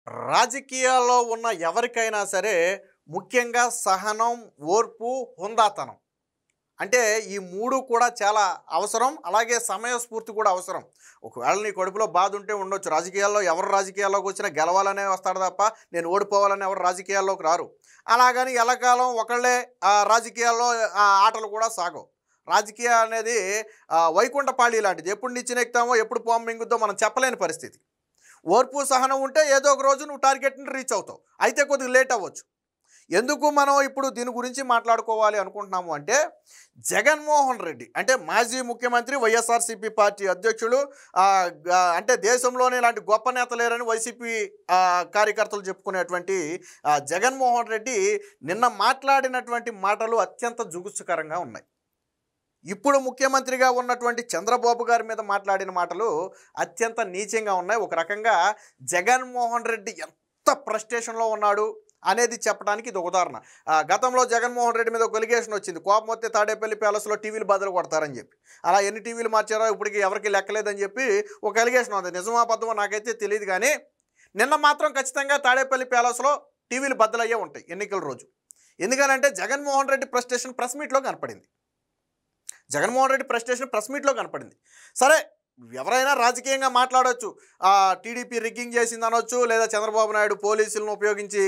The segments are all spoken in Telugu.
రాజకీయాల్లో ఉన్న ఎవరికైనా సరే ముఖ్యంగా సహనం, ఓర్పు, హుందాతనం. అంటే ఈ 3 కూడా చాలా అవసరం. అలాగే సమయస్ఫూర్తి కూడా అవసరం. ఒకవేళ నీ కడుపులో బాధ ఉంటే ఉండొచ్చు. ఎవరు రాజకీయాల్లోకి వచ్చినా గెలవాలనే వస్తాడు తప్ప, నేను ఓడిపోవాలని ఎవరు రాజకీయాల్లోకి రారు. అలాగని ఎల్లకాలం ఒకళ్ళే రాజకీయాల్లో ఆటలు కూడా సాగవు. రాజకీయం అనేది వైకుంఠపాళీ లాంటిది. ఎప్పుడు నిచ్చెనెక్కుతామో, ఎప్పుడు పాము మింగుద్దో మనం చెప్పలేని పరిస్థితి. ఓర్పు, సహనం ఉంటే ఏదో ఒక రోజు నువ్వు టార్గెట్‌ని రీచ్ అవుతావు. అయితే కొద్దిగా లేట్ అవ్వచ్చు. ఎందుకు మనం ఇప్పుడు దీని గురించి మాట్లాడుకోవాలి అనుకుంటున్నాము అంటే, జగన్మోహన్ రెడ్డి అంటే మాజీ ముఖ్యమంత్రి, వైఎస్ఆర్‌సీపీ పార్టీ అధ్యక్షులు, అంటే దేశంలోనే ఇలాంటి గొప్ప నేత లేరని వైసీపీ కార్యకర్తలు చెప్పుకునేటువంటి జగన్మోహన్ రెడ్డి నిన్న మాట్లాడినటువంటి మాటలు అత్యంత జుగుప్సకరంగా ఉన్నాయి. ఇప్పుడు ముఖ్యమంత్రిగా ఉన్నటువంటి చంద్రబాబు గారి మీద మాట్లాడిన మాటలు అత్యంత నీచంగా ఉన్నాయి. ఒక రకంగా జగన్మోహన్ రెడ్డి ఎంత ఫ్రస్ట్రేషన్‌లో ఉన్నాడు అనేది చెప్పడానికి ఇది ఒక ఉదాహరణ. గతంలో జగన్మోహన్ రెడ్డి మీద ఒక ఎలిగేషన్ వచ్చింది. కోపం వస్తే తాడేపల్లి ప్యాలెస్‌లో టీవీలు బద్దలు కొడతారని చెప్పి. అలా ఎన్ని టీవీలు మార్చారో ఇప్పటికి ఎవరికీ లెక్కలేదని చెప్పి ఒక ఎలిగేషన్ ఉంది. నిజమా అబద్ధమో నాకైతే తెలీదు కానీ, నిన్న మాత్రం ఖచ్చితంగా తాడేపల్లి ప్యాలెస్‌లో టీవీలు బద్దలయ్యే ఉంటాయి ఎన్నికల రోజు. ఎందుకనంటే జగన్మోహన్ రెడ్డి ఫ్రస్ట్రేషన్ ప్రెస్ మీట్‌లో కనపడింది. సరే, ఎవరైనా రాజకీయంగా మాట్లాడొచ్చు. టీడీపీ రిగ్గింగ్ చేసింది అనొచ్చు, లేదా చంద్రబాబు నాయుడు పోలీసులను ఉపయోగించి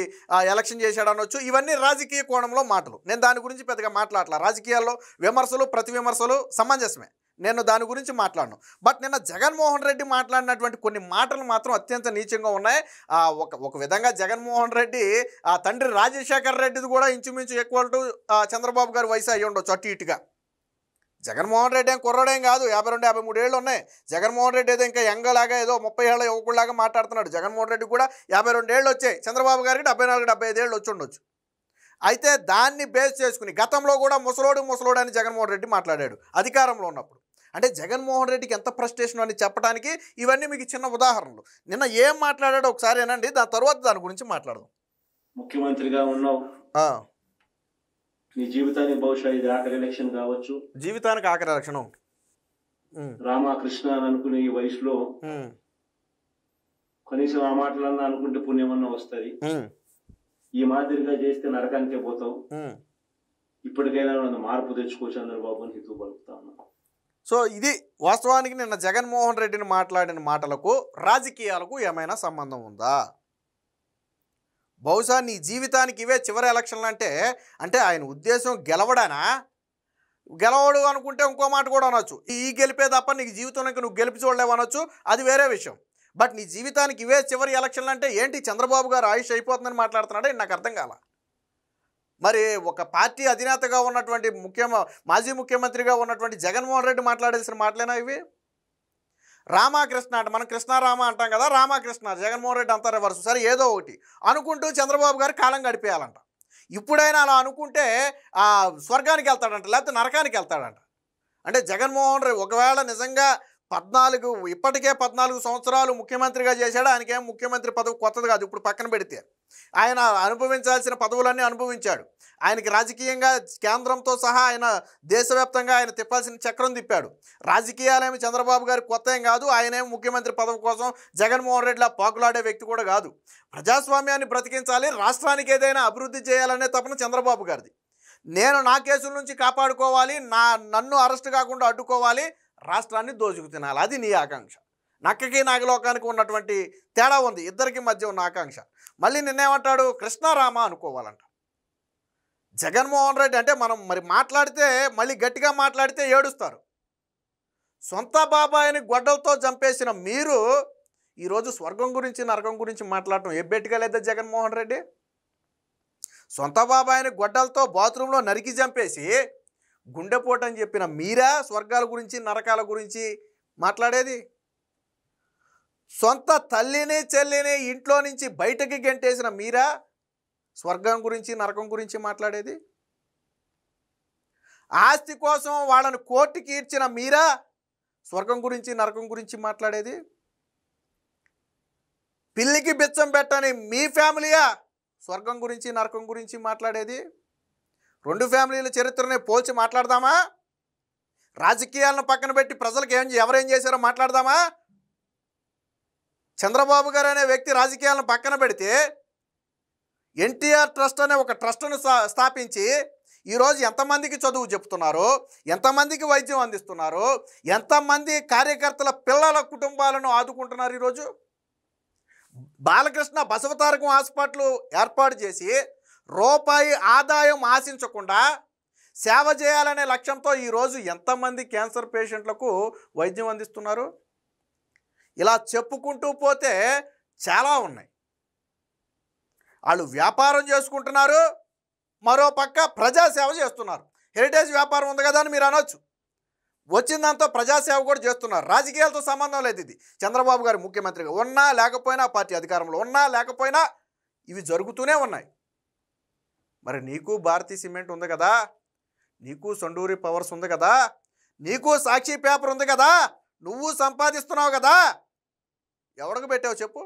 ఎలక్షన్ చేశాడు అనొచ్చు. ఇవన్నీ రాజకీయ కోణంలో మాటలు. నేను దాని గురించి పెద్దగా మాట్లాడలా. రాజకీయాల్లో విమర్శలు, ప్రతి విమర్శలు సమంజసమే. నేను దాని గురించి మాట్లాడను. బట్ నిన్న జగన్మోహన్ రెడ్డి మాట్లాడినటువంటి కొన్ని మాటలు మాత్రం అత్యంత నీచంగా ఉన్నాయి. ఒక విధంగా జగన్మోహన్ రెడ్డి తండ్రి రాజశేఖర్ రెడ్డిది కూడా ఇంచుమించు ఈక్వల్ టు చంద్రబాబు గారి వయసు అయ్యి ఉండొచ్చు అటు ఇటుగా. జగన్మోహన్ రెడ్డి ఏం కుర్రాడేం కాదు, 52, 53 ఏళ్ళు ఉన్నాయి. జగన్మోహన్ రెడ్డి ఏదో ఇంకా యంగలాగా ఏదో 30 ఏళ్ళ యువకుడిలాగా మాట్లాడుతున్నాడు. జగన్మోహన్ రెడ్డి కూడా 52 ఏళ్ళు వచ్చాయి. చంద్రబాబు గారికి 74, 75 ఏళ్ళు వచ్చి ఉండొచ్చు. అయితే దాన్ని బేస్ చేసుకుని గతంలో కూడా ముసలోడు అని జగన్మోహన్ రెడ్డి మాట్లాడాడు అధికారంలో ఉన్నప్పుడు. అంటే జగన్మోహన్ రెడ్డికి ఎంత ఫ్రస్ట్రేషన్ అని చెప్పడానికి ఇవన్నీ మీకు చిన్న ఉదాహరణలు. నిన్న ఏం మాట్లాడాడో ఒకసారి వినండి, దాని తర్వాత దాని గురించి మాట్లాడదాం. ముఖ్యమంత్రిగా ఉన్నావు, నీ జీవితానికి బహుశా ఇది ఆఖరి ఎలక్షన్ కావచ్చు. జీవితానికి ఆఖరి ఎలక్షన్. రామకృష్ణ అని అనుకునే ఈ వయసులో కనీసం ఆ మాటలన్నా అనుకుంటే పుణ్యమన్నా వస్తుంది. ఈ మాదిరిగా చేస్తే నరకానికే పోతావు. ఇప్పటికైనా మార్పు తెచ్చుకో చంద్రబాబు అని హితవు పలుకుతా ఉన్నా. సో ఇది వాస్తవానికి నిన్న జగన్మోహన్ రెడ్డిని మాట్లాడిన మాటలకు రాజకీయాలకు ఏమైనా సంబంధం ఉందా? బహుశా నీ జీవితానికి ఇవే చివరి ఎలక్షన్లు అంటే ఆయన ఉద్దేశం గెలవడు అనుకుంటే ఇంకో మాట కూడా అనొచ్చు. ఈ గెలిపే తప్ప నీకు జీవితంలో నువ్వు గెలిపి చూడలేవు అనొచ్చు, అది వేరే విషయం. బట్ నీ జీవితానికి ఇవే చివరి ఎలక్షన్లు అంటే ఏంటి? చంద్రబాబు గారు ఆయుష్ అయిపోతుందని మాట్లాడుతున్నాడే, నాకు అర్థం కాల. మరి ఒక పార్టీ అధినేతగా ఉన్నటువంటి మాజీ ముఖ్యమంత్రిగా ఉన్నటువంటి జగన్మోహన్ రెడ్డి మాట్లాడాల్సిన మాటలేనా ఇవి? రామకృష్ణ అంటే మనం కృష్ణారామ అంటాం కదా, రామకృష్ణ, జగన్మోహన్ రెడ్డి అంతా రివర్స్. సరే, ఏదో ఒకటి అనుకుంటూ చంద్రబాబు గారు కాలం గడిపేయాలంట. ఇప్పుడైనా అలా అనుకుంటే స్వర్గానికి వెళ్తాడంట, లేకపోతే నరకానికి వెళ్తాడంట. అంటే జగన్మోహన్ రెడ్డి ఒకవేళ నిజంగా ఇప్పటికే 14 సంవత్సరాలు ముఖ్యమంత్రిగా చేశాడు. ఆయనకేం ముఖ్యమంత్రి పదవి కొత్తది కాదు. ఇప్పుడు పక్కన పెడితే ఆయన అనుభవించాల్సిన పదవులన్నీ అనుభవించాడు. ఆయనకి రాజకీయంగా కేంద్రంతో సహా ఆయన దేశవ్యాప్తంగా ఆయన తిప్పాల్సిన చక్రం తిప్పాడు. రాజకీయాలేమి చంద్రబాబు గారికి కొత్త ఏం కాదు. ఆయనేమి ముఖ్యమంత్రి పదవి కోసం జగన్మోహన్ రెడ్డిలా పాకులాడే వ్యక్తి కూడా కాదు. ప్రజాస్వామ్యాన్ని బ్రతికించాలి, రాష్ట్రానికి ఏదైనా అభివృద్ధి చేయాలనే తపన చంద్రబాబు గారిది. నేను నా కేసుల నుంచి కాపాడుకోవాలి, నన్ను అరెస్ట్ కాకుండా అడ్డుకోవాలి, రాష్ట్రాన్ని దోచుకు తినాలి, అది నీ ఆకాంక్ష. నక్కకి నాగలోకానికి ఉన్నటువంటి తేడా ఉంది, ఇద్దరికి మధ్య ఉన్న ఆకాంక్ష. మళ్ళీ నిన్నేమంటాడు? కృష్ణారామ అనుకోవాలంట. జగన్మోహన్ రెడ్డి అంటే మనం మరి మాట్లాడితే మళ్ళీ గట్టిగా మాట్లాడితే ఏడుస్తారు. సొంత బాబాయిని గొడ్డలతో చంపేసిన మీరు ఈరోజు స్వర్గం గురించి నరకం గురించి మాట్లాడటం ఏ బెట్టిగా లేదా జగన్మోహన్ రెడ్డి? సొంత బాబాయిని గొడ్డలతో బాత్రూంలో నరికి చంపేసి గుండెపోటు అని చెప్పిన మీరా స్వర్గాల గురించి నరకాల గురించి మాట్లాడేది? సొంత తల్లిని చెల్లిని ఇంట్లో నుంచి బయటకి గెంటేసిన మీరా స్వర్గం గురించి నరకం గురించి మాట్లాడేది? ఆస్తి కోసం వాళ్ళని కోర్టుకి ఈడ్చిన మీరా స్వర్గం గురించి నరకం గురించి మాట్లాడేది? పిల్లికి బిచ్చం పెట్టని మీ ఫ్యామిలీయా స్వర్గం గురించి నరకం గురించి మాట్లాడేది? రెండు ఫ్యామిలీల చరిత్రని పోల్చి మాట్లాడదామా? రాజకీయాలను పక్కన పెట్టి ప్రజలకు ఎవరేం చేశారో మాట్లాడదామా? చంద్రబాబు గారు అనే వ్యక్తి రాజకీయాలను పక్కన పెడితే ఎన్టీఆర్ ట్రస్ట్ అనే ఒక ట్రస్ట్ను స్థాపించి ఈరోజు ఎంతమందికి చదువు చెప్తున్నారు, ఎంతమందికి వైద్యం అందిస్తున్నారు, ఎంతమంది కార్యకర్తల పిల్లల కుటుంబాలను ఆదుకుంటున్నారు. ఈరోజు బాలకృష్ణ బసవతారకం హాస్పిటల్ ఏర్పాటు చేసి రూపాయి ఆదాయం ఆశించకుండా సేవ చేయాలనే లక్ష్యంతో ఈరోజు ఎంతమంది క్యాన్సర్ పేషెంట్లకు వైద్యం అందిస్తున్నారు. ఇలా చెప్పుకుంటూ పోతే చాలా ఉన్నాయి. వాళ్ళు వ్యాపారం చేసుకుంటున్నారు, మరో పక్క ప్రజాసేవ చేస్తున్నారు. హెరిటేజ్ వ్యాపారం ఉంది కదా అని మీరు అనొచ్చు. వచ్చిందంతా ప్రజాసేవ కూడా చేస్తున్నారు. రాజకీయాలతో సంబంధం లేదు. ఇది చంద్రబాబు గారు ముఖ్యమంత్రిగా ఉన్నా లేకపోయినా, పార్టీ అధికారంలో ఉన్నా లేకపోయినా ఇవి జరుగుతూనే ఉన్నాయి. మరి నీకు భారతీ సిమెంట్ ఉంది కదా, నీకు సండూరి పవర్స్ ఉంది కదా, నీకు సాక్షి పేపర్ ఉంది కదా, నువ్వు సంపాదిస్తున్నావు కదా, ఎవరికి పెట్టావు చెప్పు?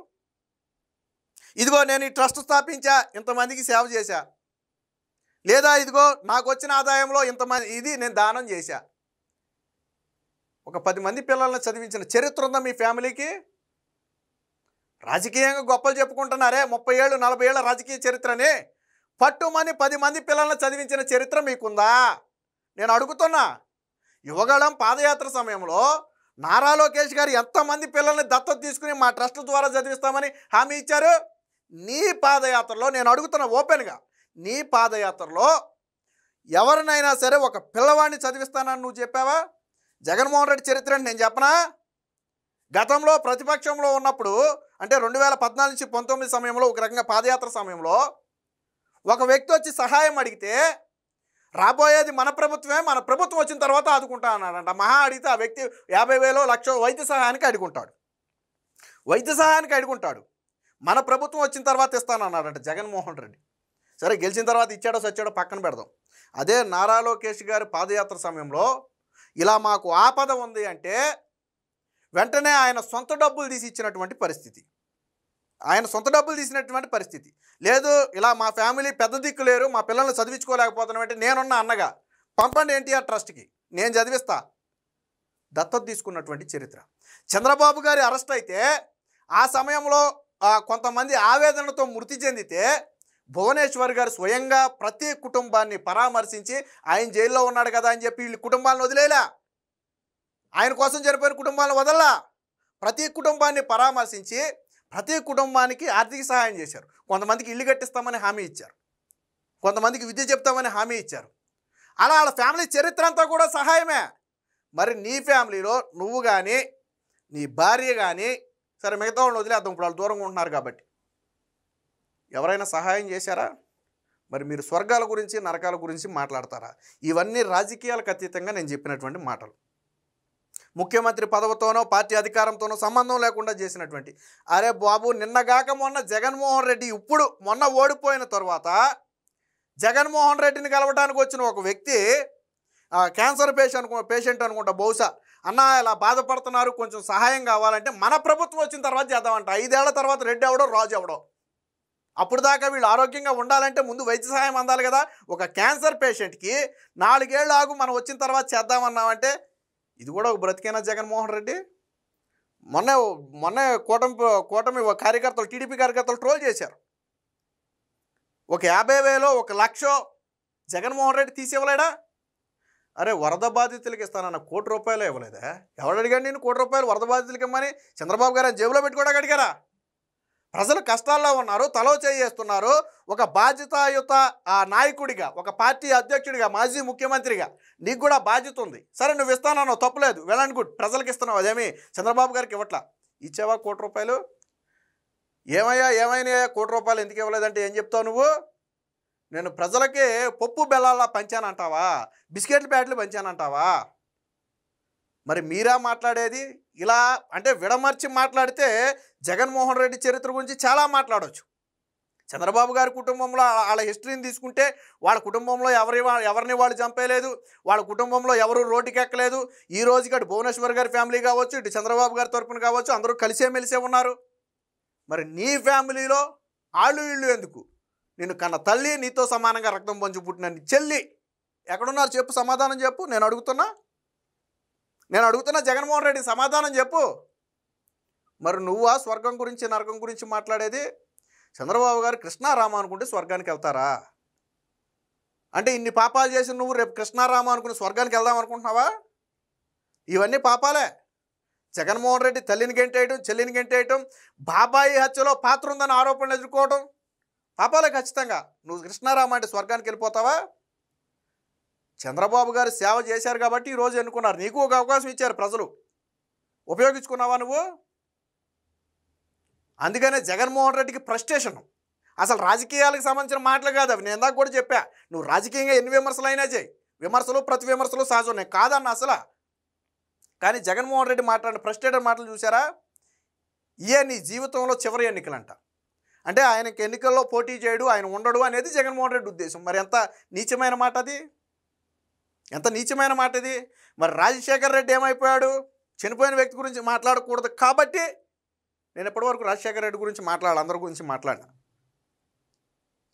ఇదిగో నేను ఈ ట్రస్ట్ స్థాపించా, ఇంతమందికి సేవ చేశా, లేదా ఇదిగో నాకు వచ్చిన ఆదాయంలో ఇంతమంది ఇది నేను దానం చేశా. ఒక 10 మంది పిల్లల్ని చదివించిన చరిత్ర ఉందా మీ ఫ్యామిలీకి? రాజకీయంగా గొప్పలు చెప్పుకుంటున్నారే 30 ఏళ్ళు 40 ఏళ్ళ రాజకీయ చరిత్రని, పట్టుమని 10 మంది పిల్లల్ని చదివించిన చరిత్ర మీకుందా? నేను అడుగుతున్నా. యువగళం పాదయాత్ర సమయంలో నారా లోకేష్ గారు ఎంతమంది పిల్లల్ని దత్తత తీసుకుని మా ట్రస్ట్ ద్వారా చదివిస్తామని హామీ ఇచ్చారు? నీ పాదయాత్రలో నేను అడుగుతున్నా ఓపెన్గా, నీ పాదయాత్రలో ఎవరినైనా సరే ఒక పిల్లవాడిని చదివిస్తానని నువ్వు చెప్పావా? జగన్మోహన్ రెడ్డి చరిత్ర అని నేను చెప్పనా? గతంలో ప్రతిపక్షంలో ఉన్నప్పుడు అంటే 2014 నుంచి 19 సమయంలో ఒక రకంగా పాదయాత్ర సమయంలో ఒక వ్యక్తి వచ్చి సహాయం అడిగితే రాబోయేది మన ప్రభుత్వమే, మన ప్రభుత్వం వచ్చిన తర్వాత ఆదుకుంటా అన్నాడంట. మహా అడిగితే ఆ వ్యక్తి 50,000 1,00,000 వైద్య సహాయానికి అడుగుంటాడు. మన ప్రభుత్వం వచ్చిన తర్వాత ఇస్తానన్నాడంట జగన్మోహన్ రెడ్డి. సరే గెలిచిన తర్వాత ఇచ్చాడో సచ్చాడో పక్కన పెడదాం. అదే నారా లోకేష్ గారి పాదయాత్ర సమయంలో ఇలా మాకు ఆపద ఉంది అంటే వెంటనే ఆయన సొంత డబ్బులు తీసి ఇచ్చినటువంటి పరిస్థితి. లేదు ఇలా మా ఫ్యామిలీ పెద్ద దిక్కు లేరు, మా పిల్లల్ని చదివించుకోలేకపోతున్నాం అంటే నేనున్న అన్నగా పంపండి ఎన్టీఆర్ ట్రస్ట్కి, నేను చదివిస్తా. దత్తత తీసుకున్నటువంటి చరిత్ర. చంద్రబాబు గారి అరెస్ట్ అయితే ఆ సమయంలో కొంతమంది ఆవేదనతో మృతి చెందితే భువనేశ్వర్ గారు స్వయంగా ప్రతి కుటుంబాన్ని పరామర్శించి ఆయన జైల్లో ఉన్నాడు కదా అని చెప్పి వీళ్ళ కుటుంబాలను వదిలేలా, ఆయన కోసం చనిపోయిన కుటుంబాలను వదల్లా. ప్రతి కుటుంబాన్ని పరామర్శించి ప్రతి కుటుంబానికి ఆర్థిక సహాయం చేశారు. కొంతమందికి ఇల్లు కట్టిస్తామని హామీ ఇచ్చారు, కొంతమందికి విద్య చెప్తామని హామీ ఇచ్చారు. అలా వాళ్ళ ఫ్యామిలీ చరిత్ర అంతా కూడా సహాయమే. మరి నీ ఫ్యామిలీలో నువ్వు కానీ నీ భార్య కానీ, సరే మిగతా వాళ్ళని వదిలేద్దాం, ఇప్పుడు వాళ్ళు దూరంగా ఉంటున్నారు కాబట్టి, ఎవరైనా సహాయం చేశారా? మరి మీరు స్వర్గాల గురించి నరకాల గురించి మాట్లాడతారా? ఇవన్నీ రాజకీయాలకు అతీతంగా నేను చెప్పినటువంటి మాటలు. ముఖ్యమంత్రి పదవితోనో పార్టీ అధికారంతోనో సంబంధం లేకుండా చేసినటువంటి, అరే బాబు నిన్నగాక మొన్న జగన్మోహన్ రెడ్డి మొన్న ఓడిపోయిన తర్వాత జగన్మోహన్ రెడ్డిని కలవడానికి వచ్చిన ఒక వ్యక్తి క్యాన్సర్ పేషెంట్ అనుకుంటా బహుశా, అన్న ఇలా బాధపడుతున్నారు కొంచెం సహాయం కావాలంటే మన ప్రభుత్వం వచ్చిన తర్వాత చేద్దామంట. 5 ఏళ్ల తర్వాత రెడ్డి ఎవడో రాజు ఎవడో. అప్పుడు దాకా వీళ్ళు ఆరోగ్యంగా ఉండాలంటే ముందు వైద్య సహాయం అందాలి కదా. ఒక క్యాన్సర్ పేషెంట్కి 4 ఏళ్ళు ఆగు మనం వచ్చిన తర్వాత చేద్దామన్నామంటే ఇది కూడా ఒక బ్రతికేనా జగన్మోహన్ రెడ్డి? మొన్న కూటమి కార్యకర్తలు, టీడీపీ కార్యకర్తలు ట్రోల్ చేశారు. ఒక 50,000 1,00,000 జగన్మోహన్ రెడ్డి తీసివ్వలేడా? అరే వరద బాధితులకి ఇస్తానన్న ₹1,00,000 ఇవ్వలేదా? ఎవడు అడిగాడు నేను ₹1,00,000 వరద బాధితులకి ఇమ్మని? చంద్రబాబు గారు జేబులో పెట్టుకోవడానికి అడిగారా? ప్రజలు కష్టాల్లో ఉన్నారు, తలో చేయేస్తున్నారు. ఒక బాధ్యతాయుత నాయకుడిగా, ఒక పార్టీ అధ్యక్షుడిగా, మాజీ ముఖ్యమంత్రిగా నీకు కూడా బాధ్యత ఉంది. సరే నువ్వు ఇస్తానన్నావు, తప్పులేదు, వెల్ అండ్ గుడ్, ప్రజలకు ఇస్తున్నావు. అదేమి చంద్రబాబు గారికి ఇవ్వట్లా. ఇచ్చావా ₹1,00,000? ఏమైనా ₹1,00,000 ఎందుకు ఇవ్వలేదంటే ఏం చెప్తావు నువ్వు? నేను ప్రజలకి పప్పు బెల్లాలా పంచానంటావా? బిస్కెట్లు ప్యాకెట్లు పంచానంటావా? మరి మీరా మాట్లాడేది? ఇలా అంటే విడమర్చి మాట్లాడితే జగన్మోహన్ రెడ్డి చరిత్ర గురించి చాలా మాట్లాడవచ్చు. చంద్రబాబు గారి కుటుంబంలో వాళ్ళ హిస్టరీని తీసుకుంటే వాళ్ళ కుటుంబంలో ఎవరిని వాళ్ళు చంపేయలేదు, వాళ్ళ కుటుంబంలో ఎవరు రోడ్డుకి ఎక్కలేదు. ఈ రోజుకి అటు భువనేశ్వర్ గారి ఫ్యామిలీ కావచ్చు, ఇటు చంద్రబాబు గారి తరపున కావచ్చు, అందరూ కలిసే ఉన్నారు. మరి నీ ఫ్యామిలీలో వీళ్ళు ఎందుకు? నిన్ను కన్న తల్లి, నీతో సమానంగా రక్తం పంచి పుట్టిన నీ చెల్లి ఎక్కడున్నారు చెప్పు, సమాధానం చెప్పు. నేను అడుగుతున్నా జగన్మోహన్ రెడ్డి సమాధానం చెప్పు. మరి నువ్వా స్వర్గం గురించి నరకం గురించి మాట్లాడేది? చంద్రబాబు గారు కృష్ణారామ అనుకుంటే స్వర్గానికి వెళ్తారా? అంటే ఇన్ని పాపాలు చేసి నువ్వు రేపు కృష్ణారామ అనుకుని స్వర్గానికి వెళ్దాం అనుకుంటున్నావా? ఇవన్నీ పాపాలే. జగన్మోహన్ రెడ్డి తల్లిని గెంటేయటం, చెల్లిని గెంటేయటం, బాబాయి హత్యలో పాత్ర ఉందని ఆరోపణలు ఎదుర్కోవడం పాపాలే ఖచ్చితంగా. నువ్వు కృష్ణారామ అంటే స్వర్గానికి వెళ్ళిపోతావా? చంద్రబాబు గారు సేవ చేశారు కాబట్టి ఈరోజు ఎన్నుకున్నారు. నీకు ఒక అవకాశం ఇచ్చారు ప్రజలు, ఉపయోగించుకున్నావా నువ్వు? అందుకనే జగన్మోహన్ రెడ్డికి ఫ్రస్ట్రేషన్. అసలు రాజకీయాలకు సంబంధించిన మాటలు కాదు అవి. నేను ఇందాక కూడా చెప్పా, నువ్వు రాజకీయంగా ఎన్ని విమర్శలు అయినా చేయి, విమర్శలు ప్రతి విమర్శలు సహజం, నేను కాదన్న అసలు. కానీ జగన్మోహన్ రెడ్డి మాట్లాడిన ఫ్రస్ట్రేటెడ్ మాటలు చూసారా? ఇయే నీ జీవితంలో చివరి ఎన్నికలంట. అంటే ఆయనకి ఎన్నికల్లో పోటీ చేయడు, ఆయన ఉండడు అనేది జగన్మోహన్ రెడ్డి ఉద్దేశం. మరి ఎంత నీచమైన మాట అది, ఎంత నీచమైన మాట ఇది. మరి రాజశేఖర్ రెడ్డి ఏమైపోయాడు? చనిపోయిన వ్యక్తి గురించి మాట్లాడకూడదు కాబట్టి నేను ఎప్పటివరకు రాజశేఖర్ రెడ్డి గురించి మాట్లాడాలి, అందరి గురించి మాట్లాడినా.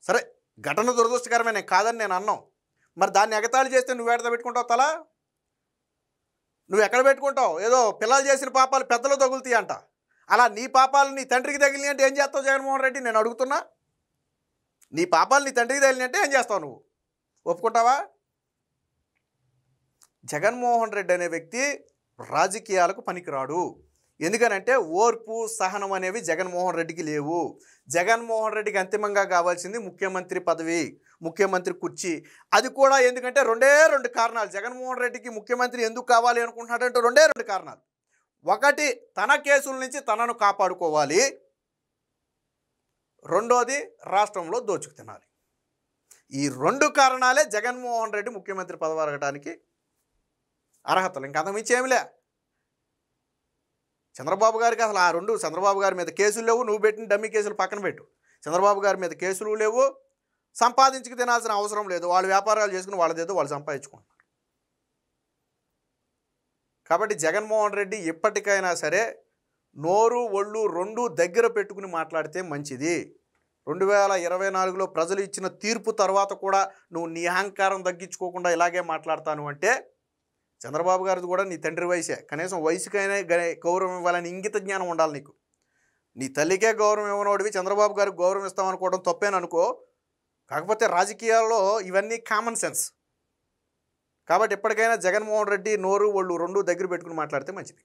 సరే, ఘటన దురదృష్టకరమే, నేను కాదని నేను అన్నాం. మరి దాన్ని ఎగతాళి చేస్తే నువ్వు ఎక్కడ పెట్టుకుంటావు తల? నువ్వు ఎక్కడ పెట్టుకుంటావు? ఏదో పిల్లలు చేసిన పాపాలు పెద్దలు తగులుతాయి అంట. అలా నీ పాపాలు నీ తండ్రికి తగిలి అంటే ఏం చేస్తావు జగన్మోహన్ రెడ్డి? నేను అడుగుతున్నా. నీ పాపాలు నీ తండ్రికి తగిలి అంటే ఏం చేస్తావు నువ్వు? ఒప్పుకుంటావా? జగన్మోహన్ రెడ్డి అనే వ్యక్తి రాజకీయాలకు పనికిరాడు. ఎందుకనంటే ఓర్పు సహనం అనేవి జగన్మోహన్ రెడ్డికి లేవు. జగన్మోహన్ రెడ్డికి అంతిమంగా కావాల్సింది ముఖ్యమంత్రి పదవి, ముఖ్యమంత్రి కుర్చీ. అది కూడా ఎందుకంటే రెండు కారణాలు. జగన్మోహన్ రెడ్డికి ముఖ్యమంత్రి ఎందుకు కావాలి అనుకుంటున్నాడంటే రెండు కారణాలు. ఒకటి, తన కేసుల నుంచి తనను కాపాడుకోవాలి. రెండోది, రాష్ట్రంలో దోచుకు తినాలి. ఈ రెండు కారణాలే జగన్మోహన్ రెడ్డి ముఖ్యమంత్రి పదవి అడగడానికి అర్హతలు. ఇంకా అంతకుమించి ఏమిలే. చంద్రబాబు గారికి అసలు ఆ రెండు, చంద్రబాబు గారి మీద కేసులు లేవు, నువ్వు పెట్టిన డమ్మీ కేసులు పక్కన పెట్టు. చంద్రబాబు గారి మీద కేసులు లేవు, సంపాదించుకు తినాల్సిన అవసరం లేదు. వాళ్ళు వ్యాపారాలు చేసుకుని వాళ్ళదేదో వాళ్ళు సంపాదించుకుంటారు. కాబట్టి జగన్మోహన్ రెడ్డి ఎప్పటికైనా సరే నోరు ఒళ్ళు రెండు దగ్గర పెట్టుకుని మాట్లాడితే మంచిది. 2024లో ప్రజలు ఇచ్చిన తీర్పు తర్వాత కూడా నువ్వు నీ అహంకారం తగ్గించుకోకుండా ఇలాగే మాట్లాడతాను అంటే, చంద్రబాబు గారిది కూడా నీ తండ్రి వయసే, కనీసం వయసుకైనా గౌరవం ఇవ్వాలని ఇంగిత జ్ఞానం ఉండాలి నీకు. నీ తల్లికే గౌరవం ఇవ్వనోడివి చంద్రబాబు గారికి గౌరవం ఇస్తామనుకోవడం తప్పేననుకో. కాకపోతే రాజకీయాల్లో ఇవన్నీ కామన్ సెన్స్. కాబట్టి ఎప్పటికైనా జగన్మోహన్ రెడ్డి నోరు ఒళ్ళు రెండు దగ్గర పెట్టుకుని మాట్లాడితే మంచిది.